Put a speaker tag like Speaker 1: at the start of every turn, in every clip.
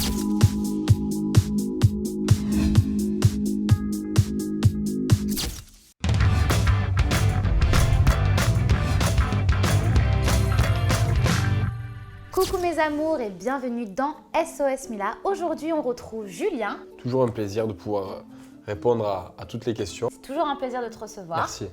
Speaker 1: Coucou mes amours et bienvenue dans SOS Mila. Aujourd'hui on retrouve Julien.
Speaker 2: Toujours un plaisir de pouvoir répondre à toutes les questions.
Speaker 1: C'est toujours un plaisir de te recevoir.
Speaker 2: Merci.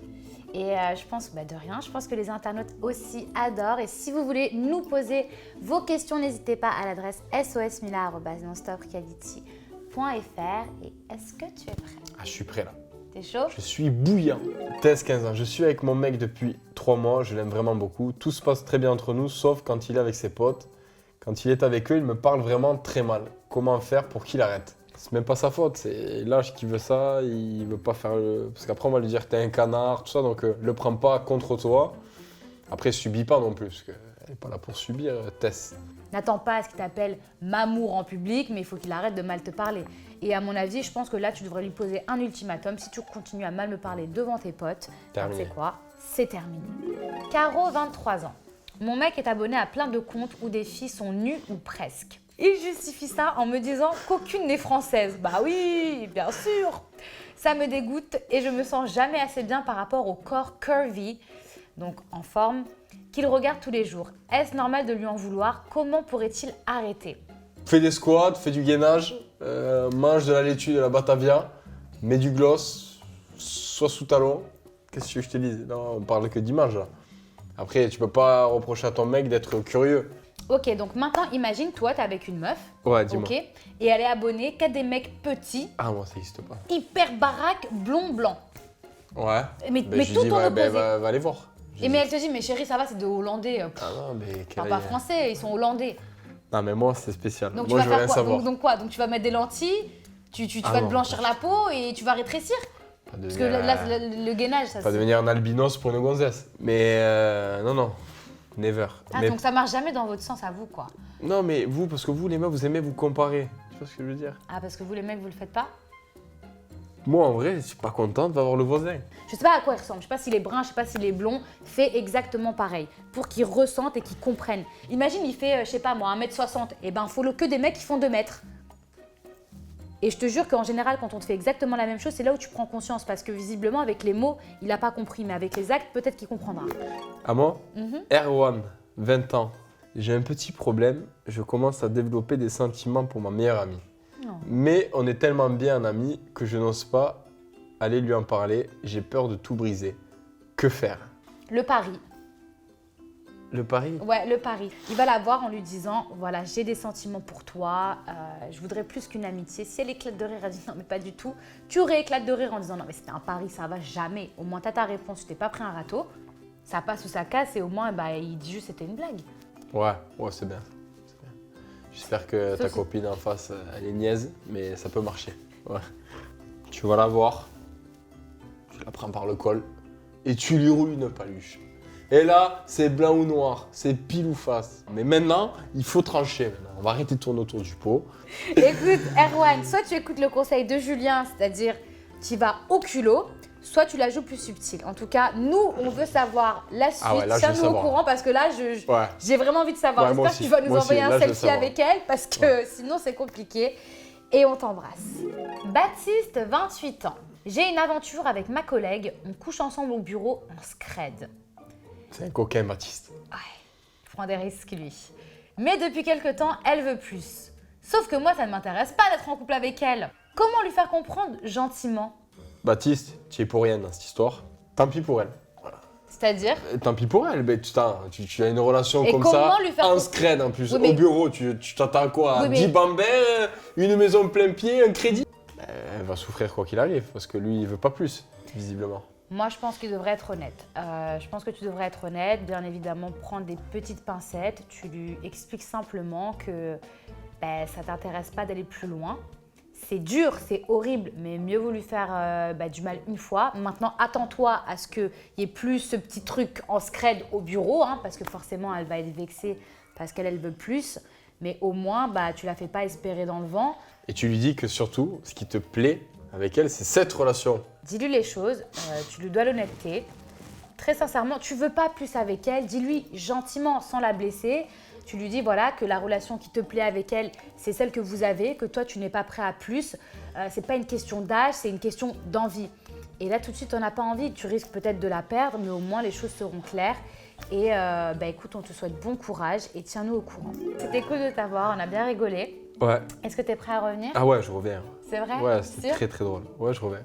Speaker 1: Et je pense, de rien, je pense que les internautes aussi adorent. Et si vous voulez nous poser vos questions, n'hésitez pas à l'adresse sosmila@nonstopreality.fr. Et est-ce que tu es prêt?
Speaker 2: Ah, je suis prêt là.
Speaker 1: T'es chaud?
Speaker 2: Je suis bouillant. 15 ans. Je suis avec mon mec depuis 3 mois. Je l'aime vraiment beaucoup. Tout se passe très bien entre nous, sauf quand il est avec ses potes. Quand il est avec eux, il me parle vraiment très mal. Comment faire pour qu'il arrête? C'est même pas sa faute. C'est l'âge qui veut ça. Il veut pas faire le. Parce qu'après, on va lui dire t'es un canard, tout ça. Donc, le prends pas contre toi. Après, subis pas non plus. Parce qu'elle n'est pas là pour subir, Tess.
Speaker 1: N'attends pas à ce qu'il t'appelle Mamour en public, mais il faut qu'il arrête de mal te parler. Et à mon avis, je pense que là, tu devrais lui poser un ultimatum. Si tu continues à mal me parler devant tes potes, tu sais quoi? C'est terminé. Caro, 23 ans. Mon mec est abonné à plein de comptes où des filles sont nues ou presque. Il justifie ça en me disant qu'aucune n'est française. Bah oui, bien sûr. Ça me dégoûte et je me sens jamais assez bien par rapport au corps curvy, donc en forme, qu'il regarde tous les jours. Est-ce normal de lui en vouloir? Comment pourrait-il arrêter?
Speaker 2: Fais des squats, fais du gainage, mange de la laitue, de la batavia, mets du gloss, sois sous talon. Qu'est-ce que je te dis? Non, on parle que d'image là. Après, tu peux pas reprocher à ton mec d'être curieux.
Speaker 1: Ok, donc maintenant, imagine, toi, t'es avec une meuf.
Speaker 2: Ouais, dis-moi.
Speaker 1: Ok, et elle est abonnée qu'à des mecs petits,
Speaker 2: Ah, moi, ça n'existe pas.
Speaker 1: hyper baraques, blond-blanc.
Speaker 2: Ouais.
Speaker 1: Mais
Speaker 2: Ben, je
Speaker 1: tout
Speaker 2: dis,
Speaker 1: ton
Speaker 2: ouais,
Speaker 1: opposé.
Speaker 2: va aller voir.
Speaker 1: Et mais elle te dit, mais chérie, ça va, c'est de hollandais.
Speaker 2: Ah non, mais
Speaker 1: Ils
Speaker 2: quelle
Speaker 1: parlent pas français, ils sont hollandais.
Speaker 2: Non, mais moi, c'est spécial.
Speaker 1: Donc
Speaker 2: moi,
Speaker 1: tu
Speaker 2: je
Speaker 1: vas
Speaker 2: veux rien
Speaker 1: faire quoi?
Speaker 2: savoir.
Speaker 1: Donc quoi? Donc tu vas mettre des lentilles, tu
Speaker 2: Ah
Speaker 1: vas
Speaker 2: non.
Speaker 1: te blanchir la peau et tu vas rétrécir?
Speaker 2: Pas
Speaker 1: Parce que
Speaker 2: devenir,
Speaker 1: là, le gainage, ça
Speaker 2: pas
Speaker 1: c'est...
Speaker 2: devenir un albinos pour une gonzesse. Mais non, never.
Speaker 1: Ah,
Speaker 2: mais...
Speaker 1: donc ça marche jamais dans votre sens à vous, quoi.
Speaker 2: Non, mais vous, parce que vous, les meufs, vous aimez vous comparer. Tu vois ce que je veux dire?
Speaker 1: Ah, parce que vous, les mecs, vous le faites pas?
Speaker 2: Moi, en vrai, je suis pas contente d'avoir le voisin.
Speaker 1: Je sais pas à quoi il ressemble, je sais pas s'il est brun, je sais pas s'il est blond. Fais exactement pareil, pour qu'ils ressentent et qu'ils comprennent. Imagine, il fait, je sais pas moi, 1m60. Et ben, faut que des mecs qui font 2 mètres. Et je te jure qu'en général, quand on te fait exactement la même chose, c'est là où tu prends conscience. Parce que visiblement, avec les mots, il a pas compris. Mais avec les actes, peut-être qu'il comprendra.
Speaker 2: À moi, Erwan, 20 ans. J'ai un petit problème. Je commence à développer des sentiments pour ma meilleure amie.
Speaker 1: Non.
Speaker 2: Mais on est tellement bien amis que je n'ose pas aller lui en parler. J'ai peur de tout briser. Que faire?
Speaker 1: Le pari.
Speaker 2: Le pari?
Speaker 1: Ouais, le pari. Il va la voir en lui disant, voilà, j'ai des sentiments pour toi, je voudrais plus qu'une amitié. Si elle éclate de rire, elle dit non mais pas du tout. Tu rééclates de rire en disant non mais c'était un pari, ça va jamais. Au moins t'as ta réponse, tu t'es pas pris un râteau. Ça passe ou ça casse et au moins il dit juste c'était une blague.
Speaker 2: Ouais, c'est bien. C'est bien. J'espère que
Speaker 1: Ça,
Speaker 2: ta
Speaker 1: c'est-
Speaker 2: copine en face, elle est niaise, mais ça peut marcher. Ouais. Tu vas la voir, tu la prends par le col et tu lui roules une paluche. Et là, c'est blanc ou noir, c'est pile ou face. Mais maintenant, il faut trancher. Maintenant. On va arrêter de tourner autour du pot.
Speaker 1: Écoute, Erwan, soit tu écoutes le conseil de Julien, c'est-à-dire tu vas au culot, soit tu la joues plus subtile. En tout cas, nous, on veut savoir la suite.
Speaker 2: Ah ouais, là, je veux
Speaker 1: Tiens-nous au
Speaker 2: savoir.
Speaker 1: courant parce que là,
Speaker 2: Ouais.
Speaker 1: j'ai vraiment envie de savoir.
Speaker 2: Ouais, moi
Speaker 1: J'espère que tu
Speaker 2: aussi.
Speaker 1: vas nous
Speaker 2: Moi aussi.
Speaker 1: envoyer
Speaker 2: Là,
Speaker 1: un
Speaker 2: je veux
Speaker 1: selfie
Speaker 2: savoir.
Speaker 1: avec elle parce que sinon, c'est compliqué. Et on t'embrasse. Baptiste, 28 ans. J'ai une aventure avec ma collègue. On couche ensemble au bureau, on scred.
Speaker 2: C'est un coquin, Baptiste.
Speaker 1: Ouais, il prend des risques, lui. Mais depuis quelque temps, elle veut plus. Sauf que moi, ça ne m'intéresse pas d'être en couple avec elle. Comment lui faire comprendre gentiment?
Speaker 2: Baptiste, tu es pour rien dans cette histoire. Tant pis pour elle.
Speaker 1: C'est-à-dire?
Speaker 2: Tant pis pour elle, mais tu as une relation
Speaker 1: Et
Speaker 2: comme
Speaker 1: comment
Speaker 2: ça,
Speaker 1: lui faire
Speaker 2: en
Speaker 1: comprendre?
Speaker 2: scred en plus,
Speaker 1: Oui, mais-
Speaker 2: au bureau, tu t'attends à quoi?
Speaker 1: Oui, mais-
Speaker 2: 10 bambins, une maison plein pied, un crédit? Elle va souffrir quoi qu'il arrive, parce que lui, il veut pas plus, visiblement.
Speaker 1: Moi, je pense qu'il devrait être honnête. Je pense que tu devrais être honnête. Bien évidemment, prendre des petites pincettes. Tu lui expliques simplement que ça t'intéresse pas d'aller plus loin. C'est dur, c'est horrible, mais mieux vaut lui faire du mal une fois. Maintenant, attends-toi à ce qu'il y ait plus ce petit truc en scred au bureau, hein, parce que forcément, elle va être vexée parce qu'elle veut plus. Mais au moins, tu la fais pas espérer dans le vent.
Speaker 2: Et tu lui dis que surtout, ce qui te plaît avec elle, c'est cette relation.
Speaker 1: Dis-lui les choses, tu lui dois l'honnêteté. Très sincèrement, tu veux pas plus avec elle, dis-lui gentiment, sans la blesser. Tu lui dis voilà, que la relation qui te plaît avec elle, c'est celle que vous avez, que toi, tu n'es pas prêt à plus. C'est pas une question d'âge, c'est une question d'envie. Et là, tout de suite, on n'a pas envie. Tu risques peut-être de la perdre, mais au moins, les choses seront claires. Et écoute, on te souhaite bon courage et tiens-nous au courant. C'était cool de t'avoir, on a bien rigolé.
Speaker 2: Ouais.
Speaker 1: Est-ce que tu es prêt à revenir?
Speaker 2: Ah ouais, je reviens.
Speaker 1: C'est vrai?
Speaker 2: Ouais, c'était très très drôle. Ouais, je reviens.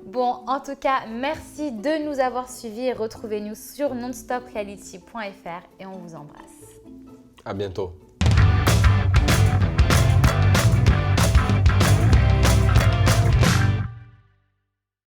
Speaker 1: Bon, en tout cas, merci de nous avoir suivis et retrouvez-nous sur nonstopreality.fr et on vous embrasse.
Speaker 2: À bientôt.